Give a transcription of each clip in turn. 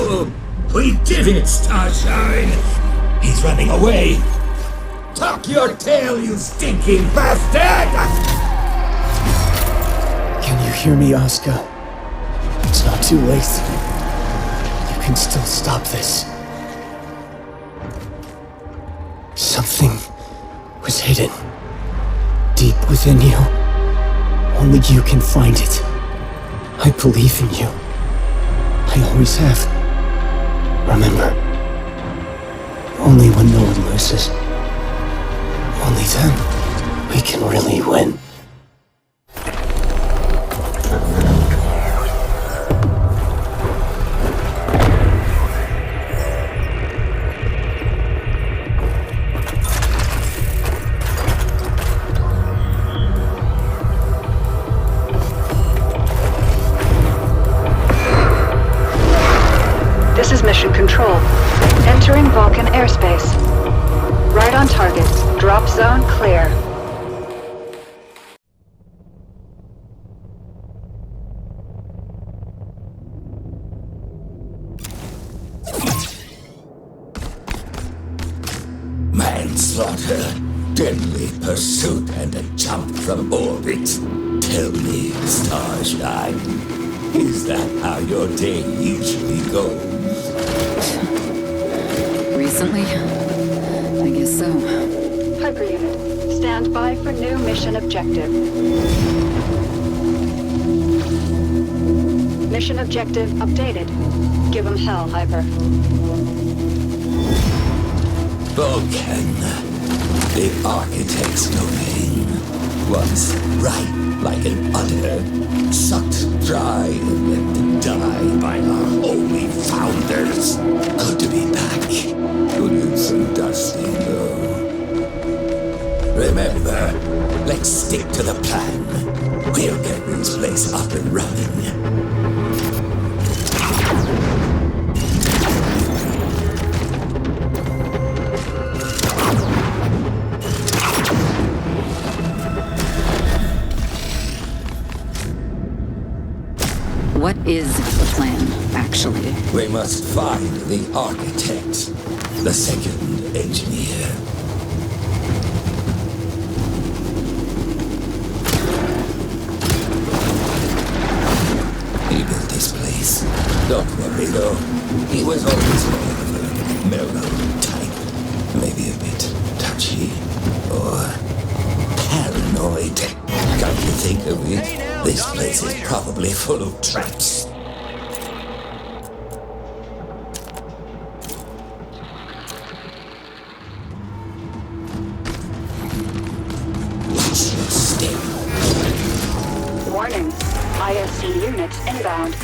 fool! We did it, Starshine! He's running away! Tuck your tail, you stinking bastard! Can you hear me, Asuka? It's not too late. You can still stop this. Something was hidden. Deep within you. Only you can find it. I believe in you. I always have. Remember, only when no one loses, only then we can really win. This is Mission Control. Entering Vulcan airspace. Right on target. Drop zone clear. Manslaughter, deadly pursuit, and a jump from orbit. Tell me, Starshine, is that how your day usually goes? Recently? I guess so. Piper Unit, stand by for new mission objective. Mission objective updated. Give 'em hell, Hyper. Vulcan, the Architect's domain, was ripe like an udder, sucked dry and left to die by our holy founders. Good to be back. Good and some dusting, though. Remember, let's stick to the plan. We'll get this place up and running. What is the plan, actually? We must find the architect, the second engineer. He built this place. Don't worry, though. He was always more of a mellow type. Maybe a bit touchy or paranoid. Come to think of it, this place is probably full of traps. Watch your step. Warning. ISC units inbound.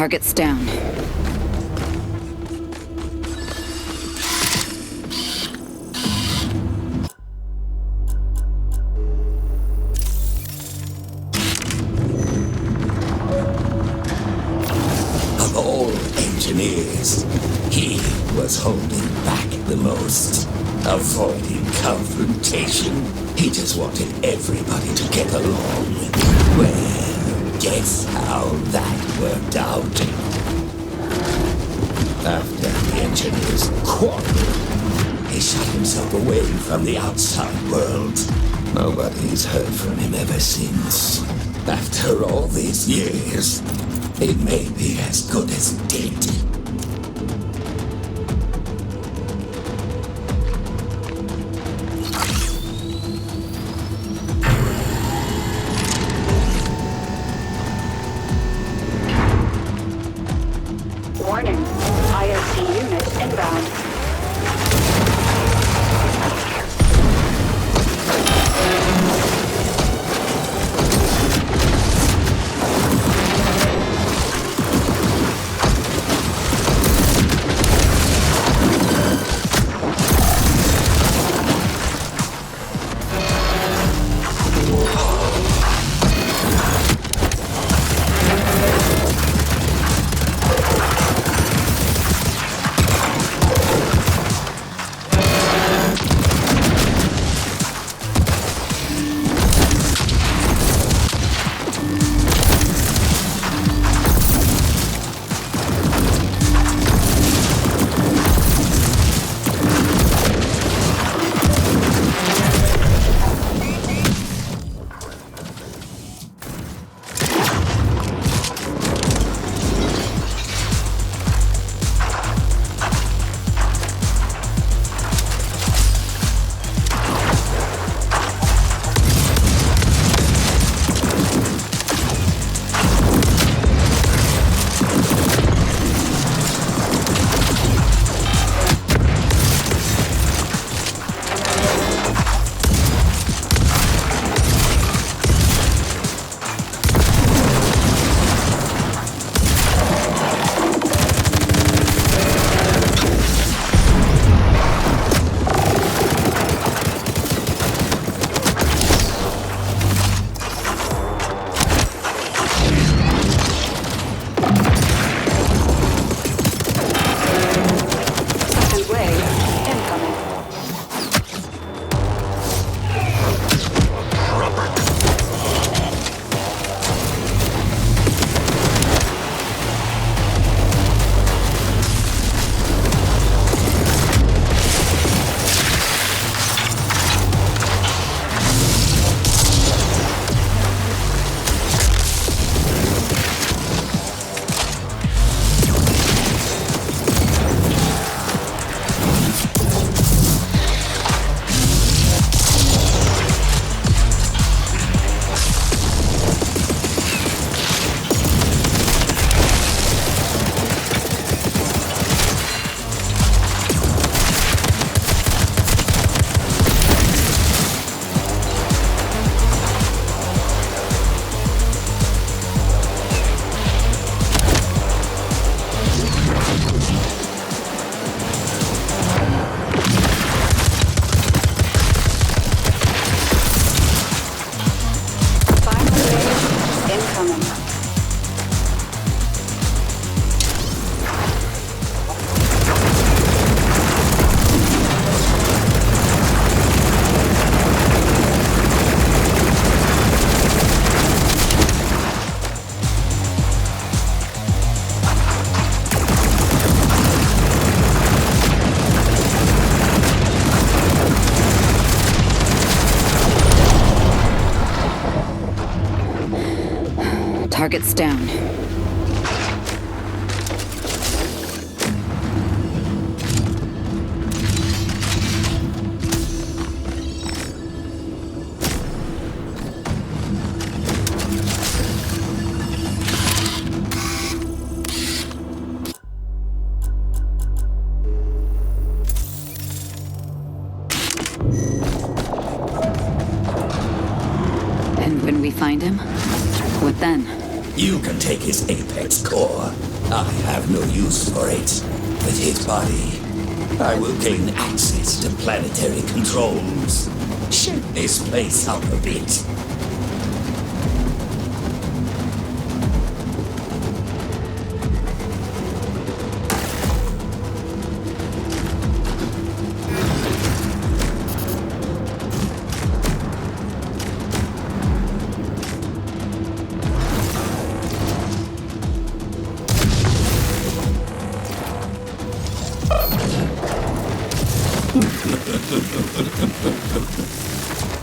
Target's down. Of all engineers, he was holding back the most. Avoiding confrontation. He just wanted everybody to get along. Well, guess how that worked out. After the engineers quarreled, he shut himself away from the outside world. Nobody's heard from him ever since. After all these years, he may be as good as dead. Warning. ISC unit inbound. Target's down. And when we find him, what then? You can take his apex core. I have no use for it. With his body, I will gain access to planetary controls. Shake this place up a bit.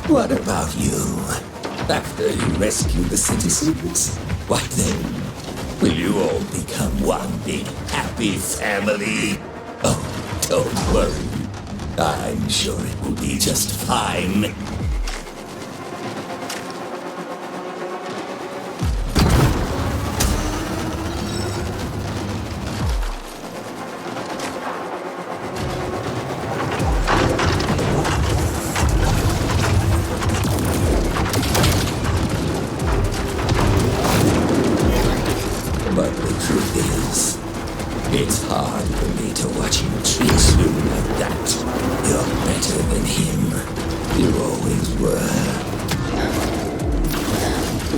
What about you? After you rescue the citizens, what then? Will you all become one big happy family? Oh, don't worry. I'm sure it will be just fine. But the truth is, it's hard for me to watch him treat you like that. You're better than him. You always were.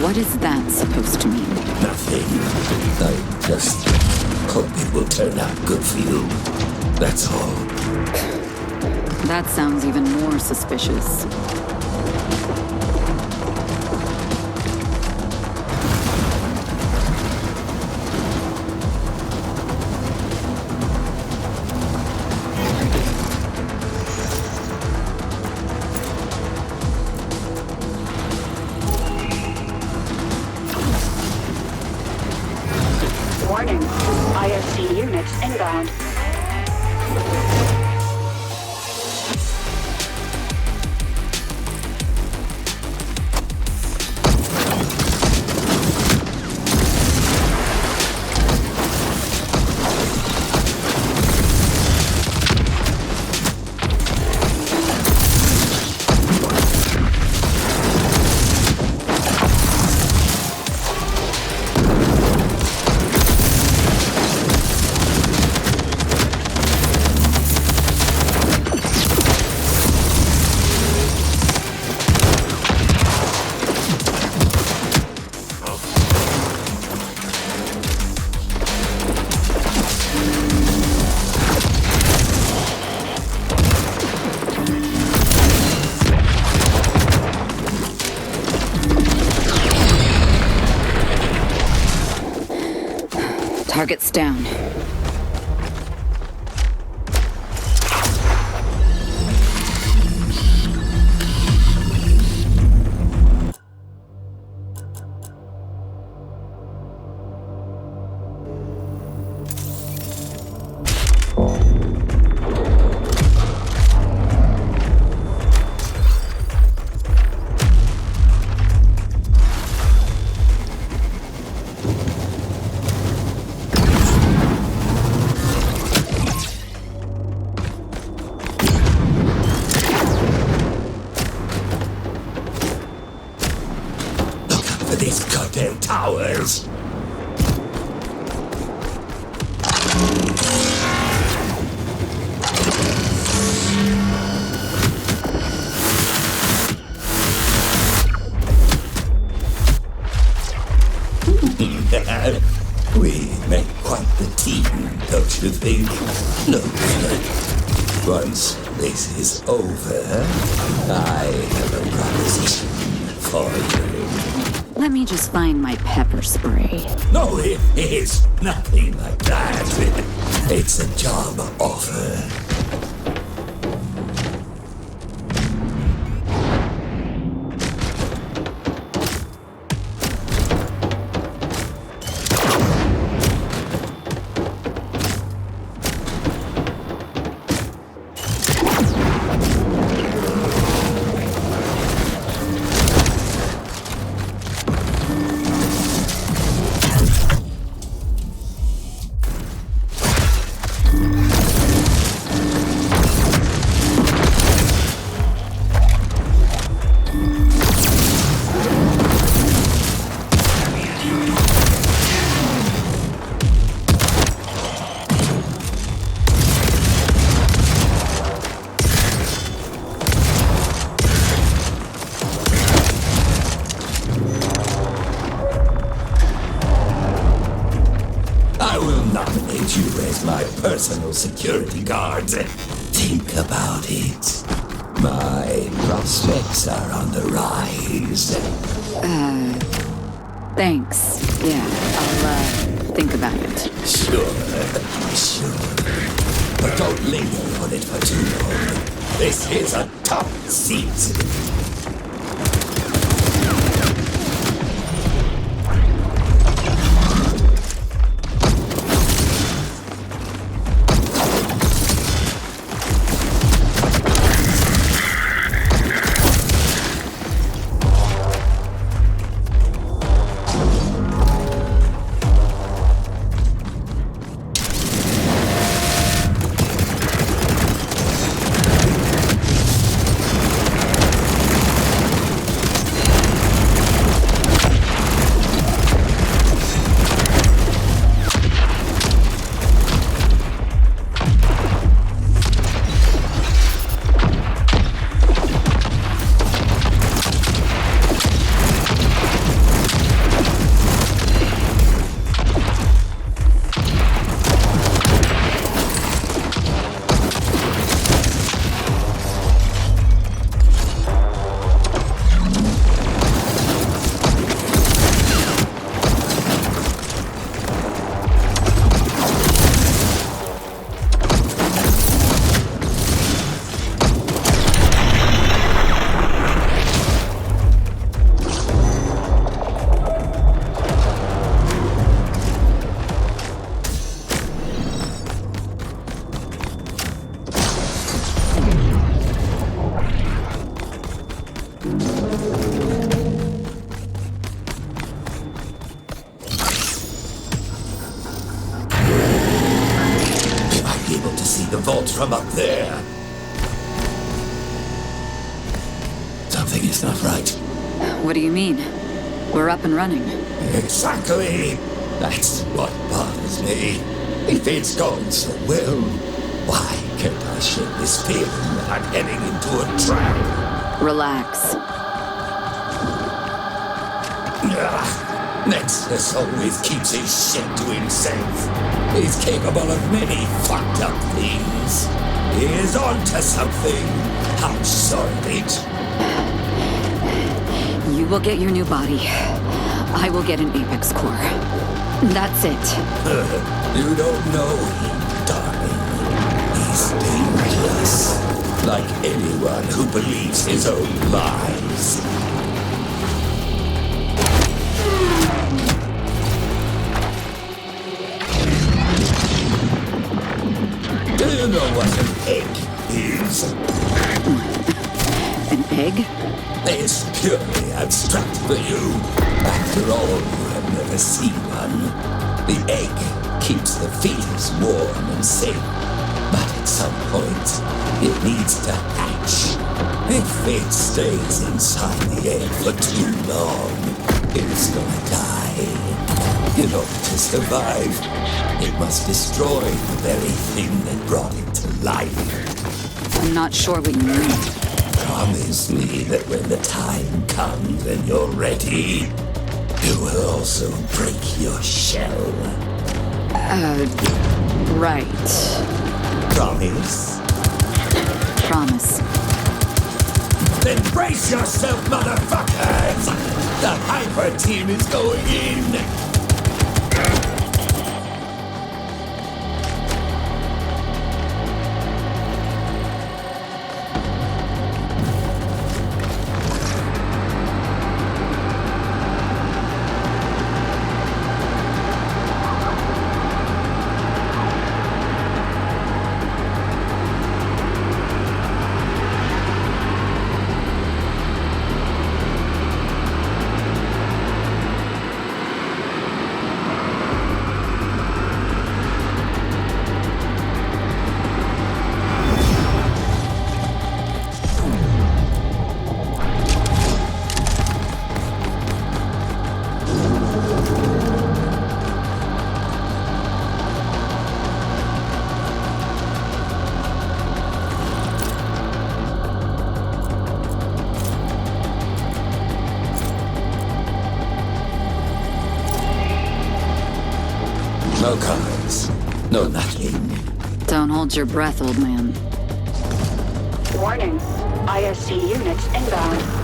What is that supposed to mean? Nothing. I just hope it will turn out good for you. That's all. That sounds even more suspicious. Warning. ISD units inbound. Target's down. For these goddamn towers. We make quite the team, don't you think? Look, once this is over, I have a proposition for you. Let me just find my pepper spray. No, it's nothing like that. It's a job offer. as my personal security guard. Think about it. My prospects are on the rise. Thanks. Yeah, I'll think about it. Sure. But don't linger on it for too long. This is a top seat. From up there. Something is not right. What do you mean? We're up and running. Exactly. That's what bothers me. If it's going so well, why can't I shake this feeling that I'm heading into a trap? Relax. Nexus always keeps his shit to himself. He's capable of many fucked up things. He is onto something. How sordid. You will get your new body. I will get an Apex core. That's it. You don't know him, darling. He's dangerous. Like anyone who believes his own lies. Do you know what an egg is? An egg? It's purely abstract for you. After all, you have never seen one. The egg keeps the fetus warm and safe. But at some point, it needs to hatch. If it stays inside the egg for too long, it's gonna die. In order to survive, it must destroy the very thing that brought it to life. I'm not sure what you mean. Promise me that when the time comes and you're ready, you will also break your shell. Right. Promise? Promise. Then brace yourself, motherfuckers! The Hyper Team is going in! No cars. No, nothing. Don't hold your breath, old man. Warning. ISC units inbound.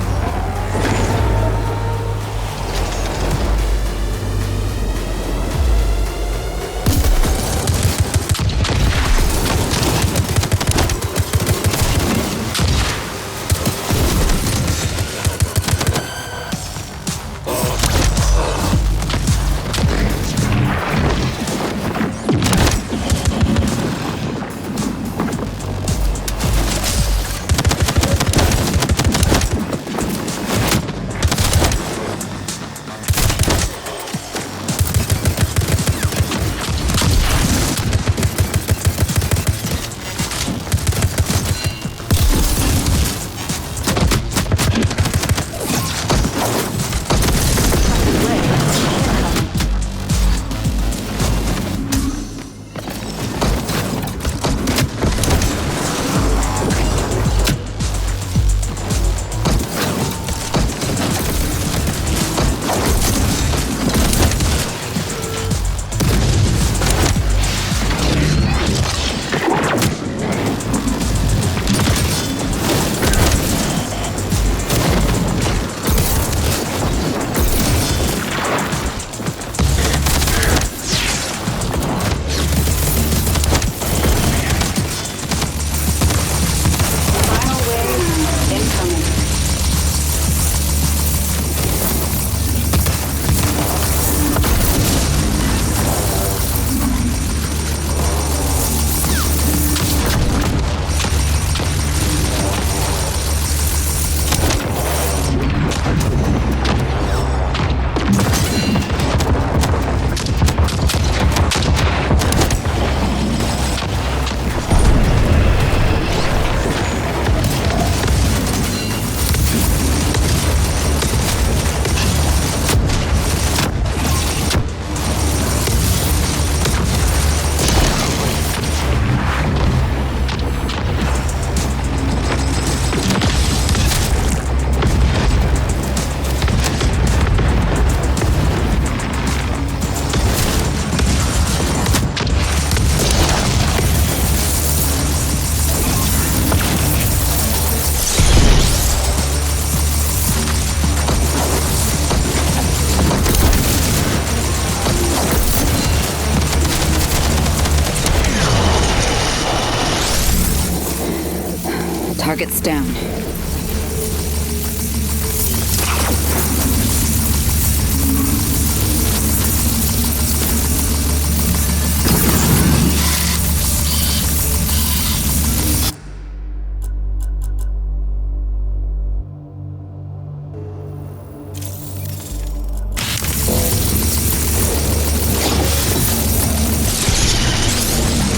Target's down.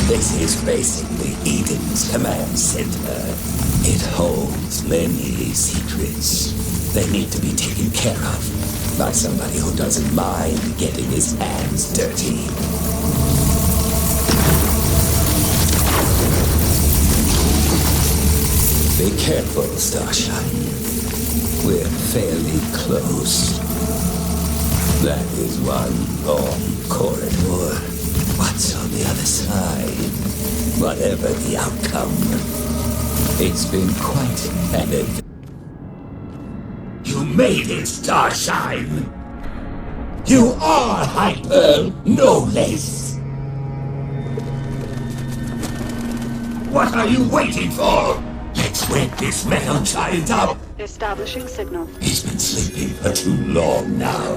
This is basically Eden's command center. It holds many secrets. They need to be taken care of by somebody who doesn't mind getting his hands dirty. Be careful, Starshine. We're fairly close. That is one long corridor. What's on the other side? Whatever the outcome, it's been quite an adventure. You made it, Starshine! You are Hyper, no less! What are you waiting for? Let's wake this metal giant up! Establishing signal. He's been sleeping for too long now.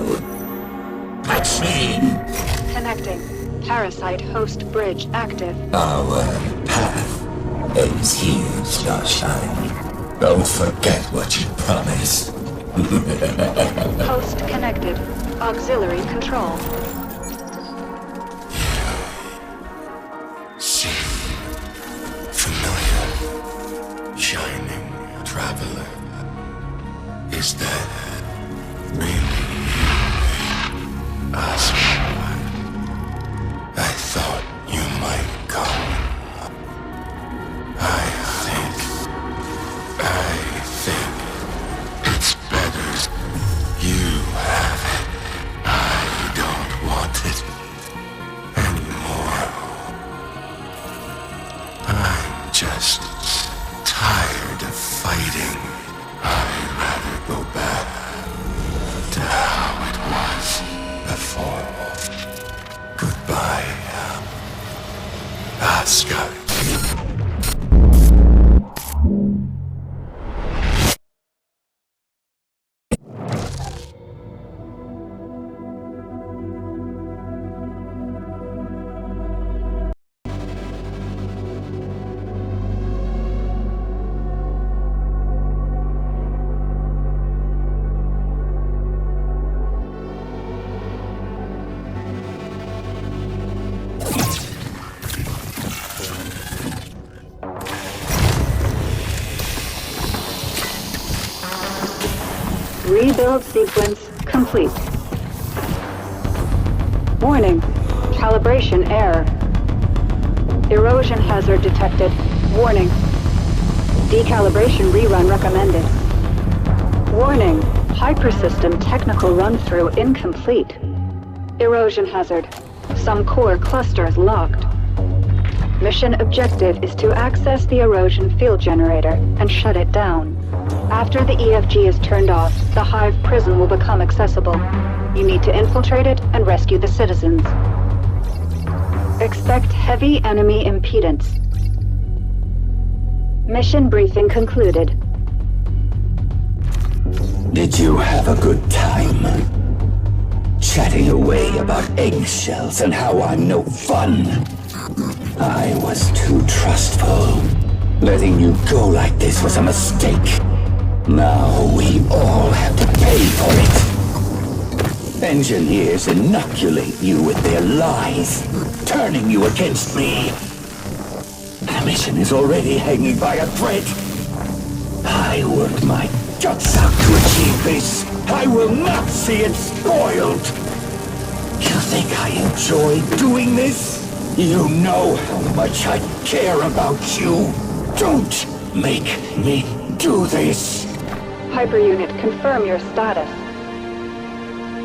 Patch me in! Connecting. Parasite host bridge active. Our path ends here, Starshine. Don't forget what you promised. Host connected. Auxiliary control. See, familiar, shining traveler. Is that really you, Oscar? I thought you might come. I think it's better you have it. I don't want it anymore. Rebuild sequence complete. Warning. Calibration error. Erosion hazard detected. Warning. Decalibration rerun recommended. Warning. Hypersystem technical run-through incomplete. Erosion hazard. Some core clusters locked. Mission objective is to access the erosion field generator and shut it down. After the EFG is turned off, the Hive prison will become accessible. You need to infiltrate it and rescue the citizens. Expect heavy enemy impedance. Mission briefing concluded. Did you have a good time? Chatting away about eggshells and how I'm no fun. I was too trustful. Letting you go like this was a mistake. Now we all have to pay for it. Engineers inoculate you with their lies, turning you against me. The mission is already hanging by a thread. I worked my guts out to achieve this. I will not see it spoiled. You think I enjoy doing this? You know how much I care about you. Don't make me do this. Hyper Unit, confirm your status.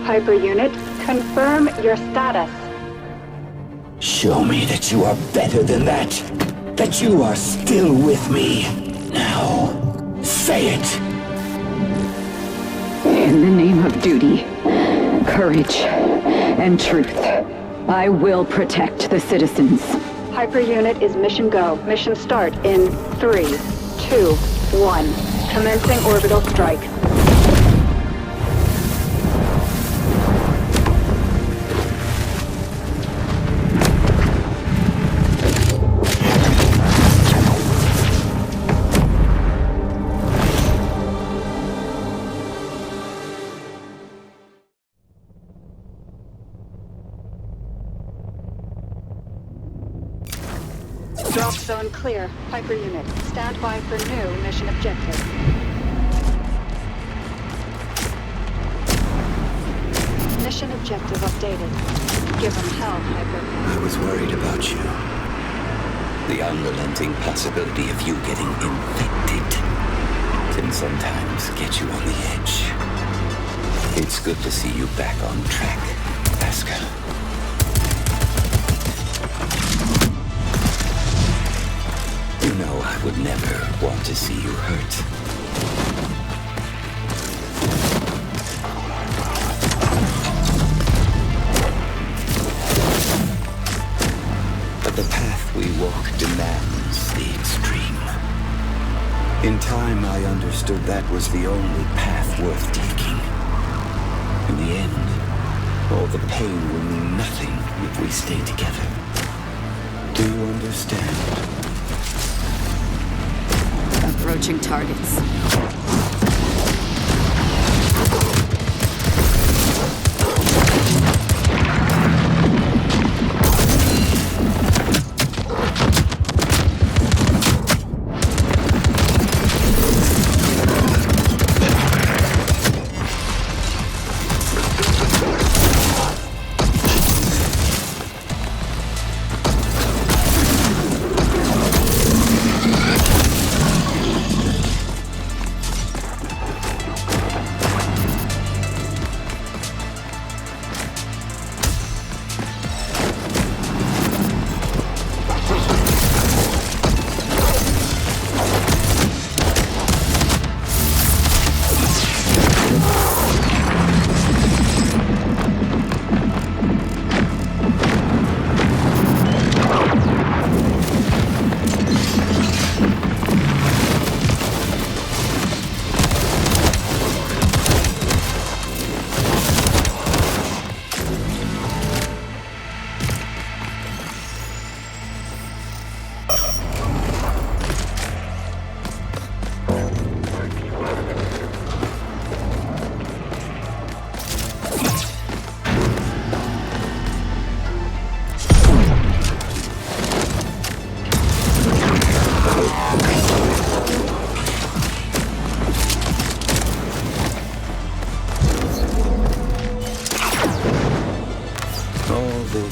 Hyper Unit, confirm your status. Show me that you are better than that. That you are still with me. Now, say it. In the name of duty, courage, and truth, I will protect the citizens. Hyper Unit is mission go. Mission start in 3, 2, 1. Commencing orbital strike. Drop zone clear. Hyper Unit, stand by for new mission objective. Mission objective updated. Give them hell, Hyper. I was worried about you. The unrelenting possibility of you getting infected can sometimes get you on the edge. It's good to see you back on track, Pascal. You know I would never want to see you hurt. But the path we walk demands the extreme. In time, I understood that was the only path worth taking. In the end, all the pain will mean nothing if we stay together. Do you understand? Approaching targets.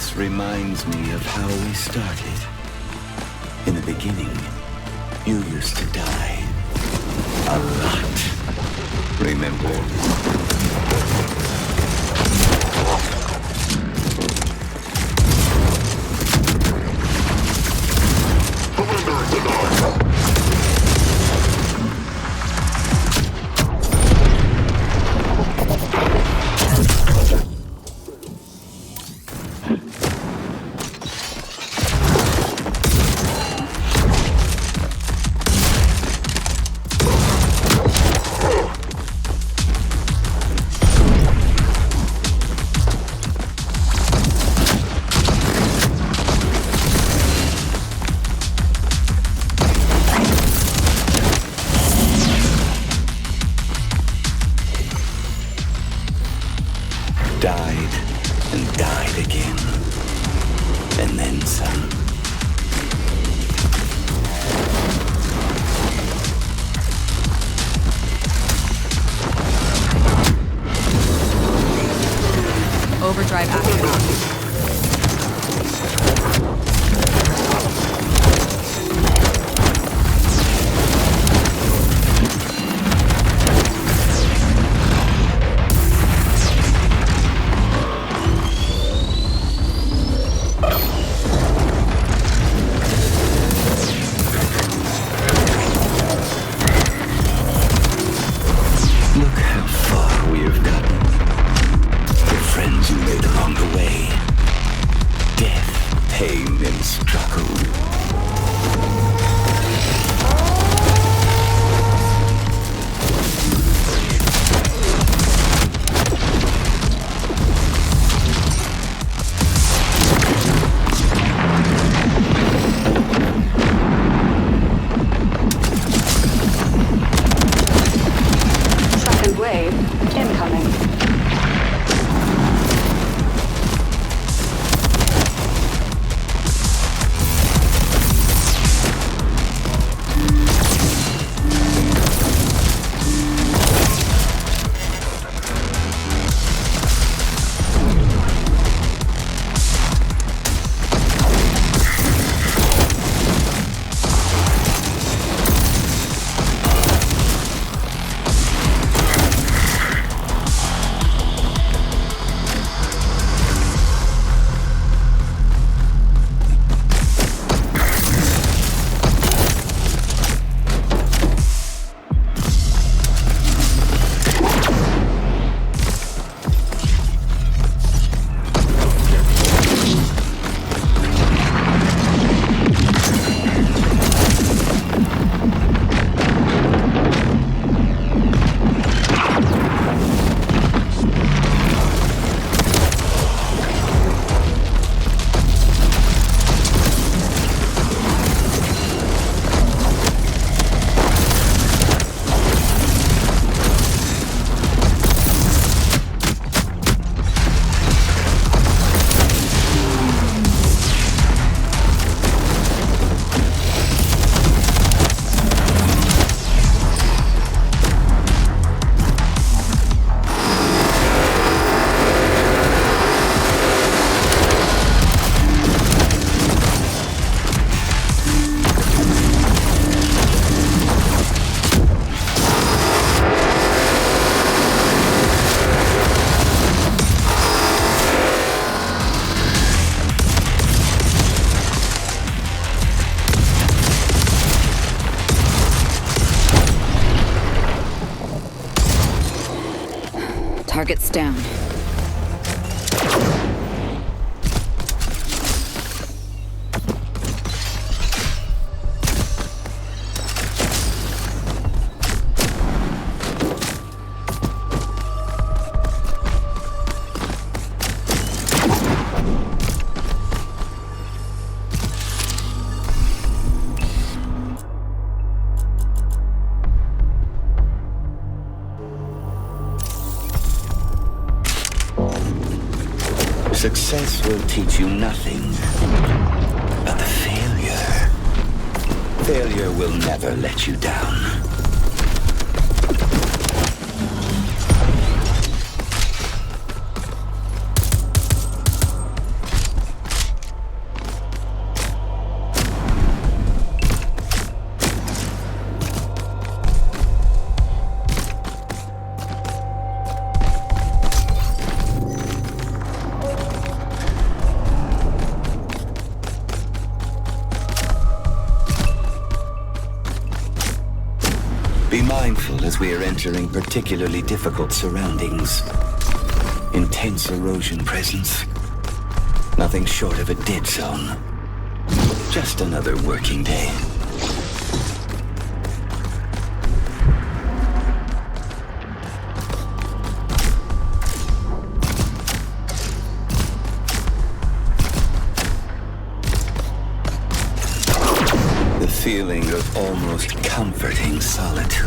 This reminds me of how we started. In the beginning, you used to die. A lot. Remember? Died and died again. And then some. Overdrive activated. Look how far we have gotten. The friends you made along the way. Death, pain, and struggle. Second wave incoming. Target's down. Success will teach you nothing, but the failure. Failure will never let you down. means we are entering particularly difficult surroundings. Intense erosion presence. Nothing short of a dead zone. Just another working day. The feeling of almost comforting solitude.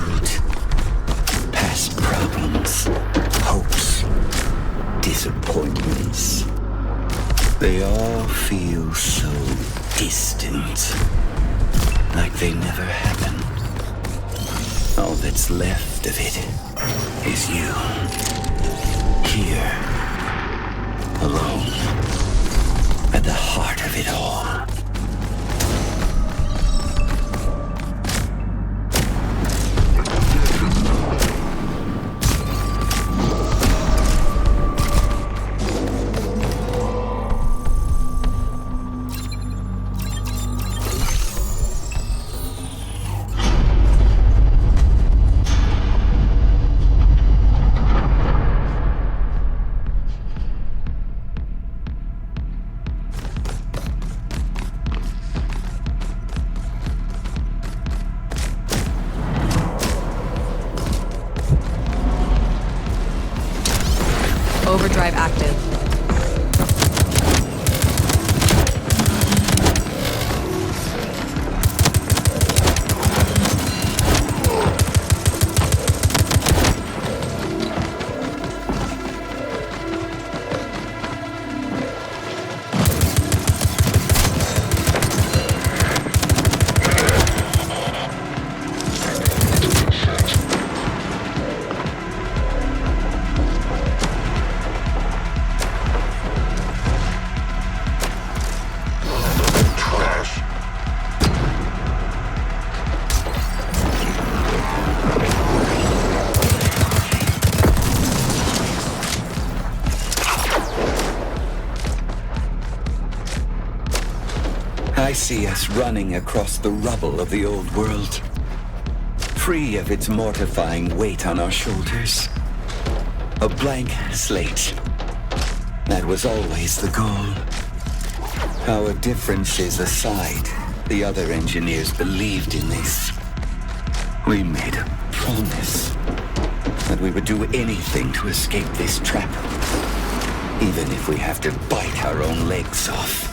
Past problems, hopes, disappointments. They all feel so distant, like they never happened. All that's left of it is you, here, alone, at the heart of it all. Overdrive active. I see us running across the rubble of the old world, free of its mortifying weight on our shoulders. A blank slate. That was always the goal. Our differences aside, the other engineers believed in this. We made a promise that we would do anything to escape this trap, even if we have to bite our own legs off.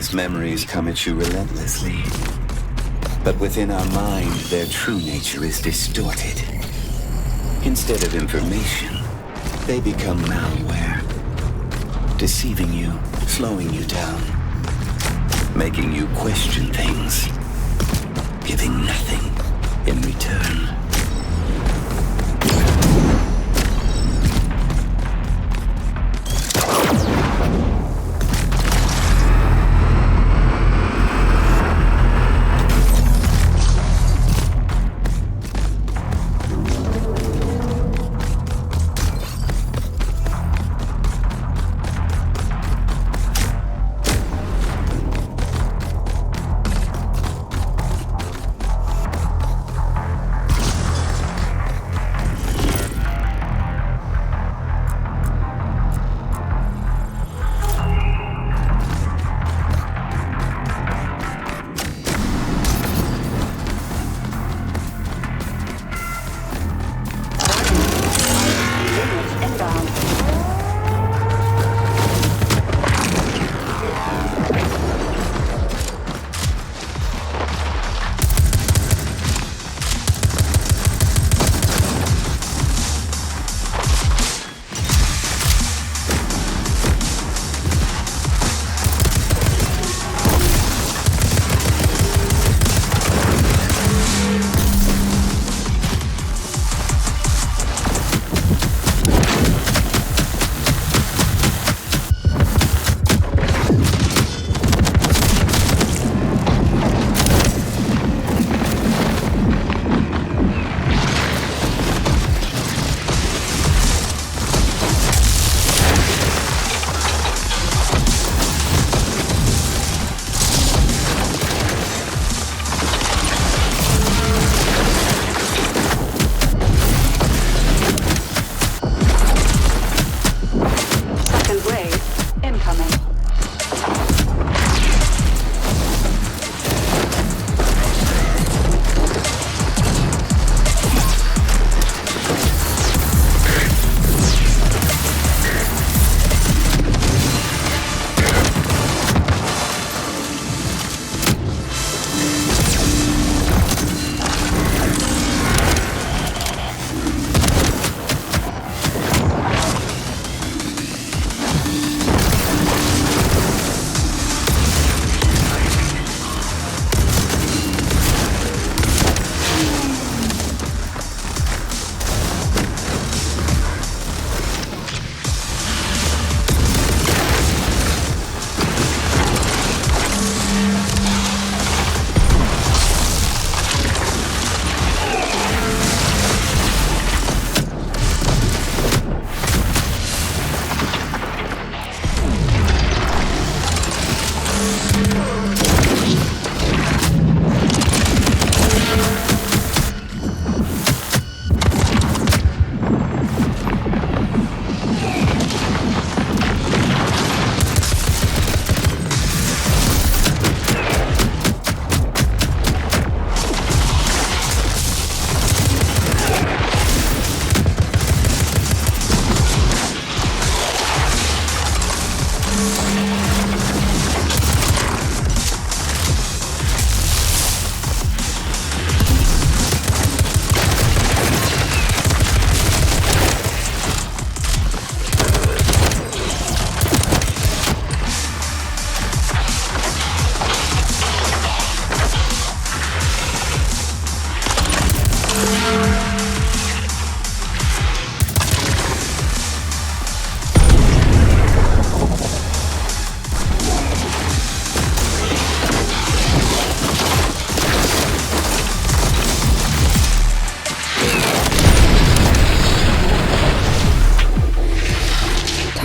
Fängen's memories come at you relentlessly. But within our mind, their true nature is distorted. Instead of information, they become malware, deceiving you, slowing you down, making you question things, giving nothing in return.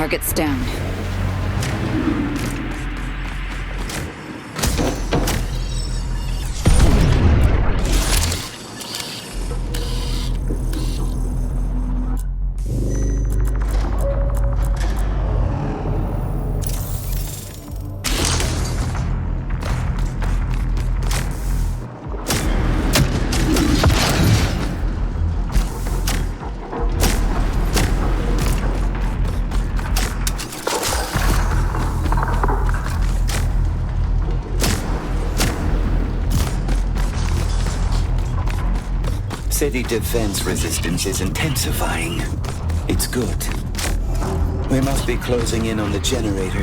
Target's down. city defense resistance is intensifying. It's good. We must be closing in on the generator.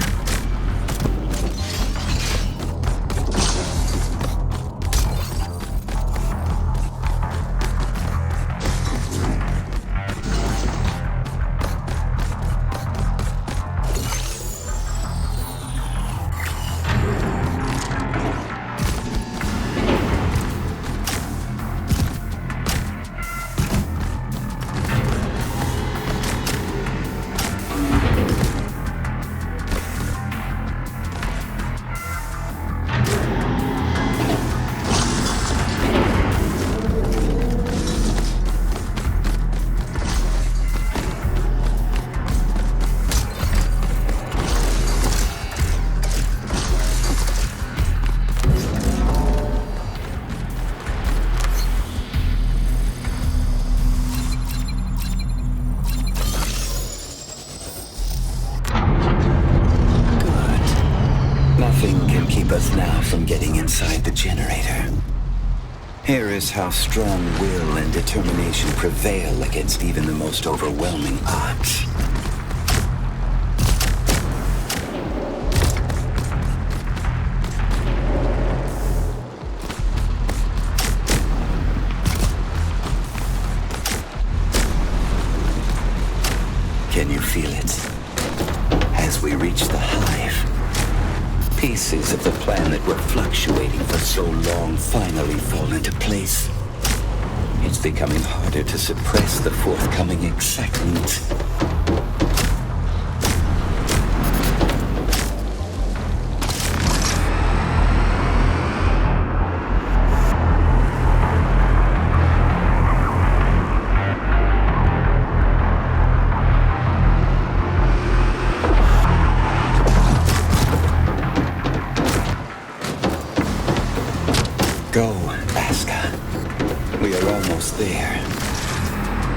Nothing can keep us now from getting inside the generator. Here is how strong will and determination prevail against even the most overwhelming odds. Can you feel it? As we reach the hive, pieces of the plan that were fluctuating for so long finally fall into place. It's becoming harder to suppress the forthcoming excitement. Go, Aska. We are almost there.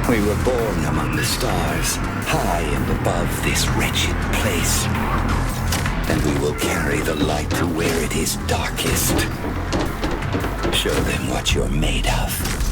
We were born among the stars, high and above this wretched place. And we will carry the light to where it is darkest. Show them what you're made of.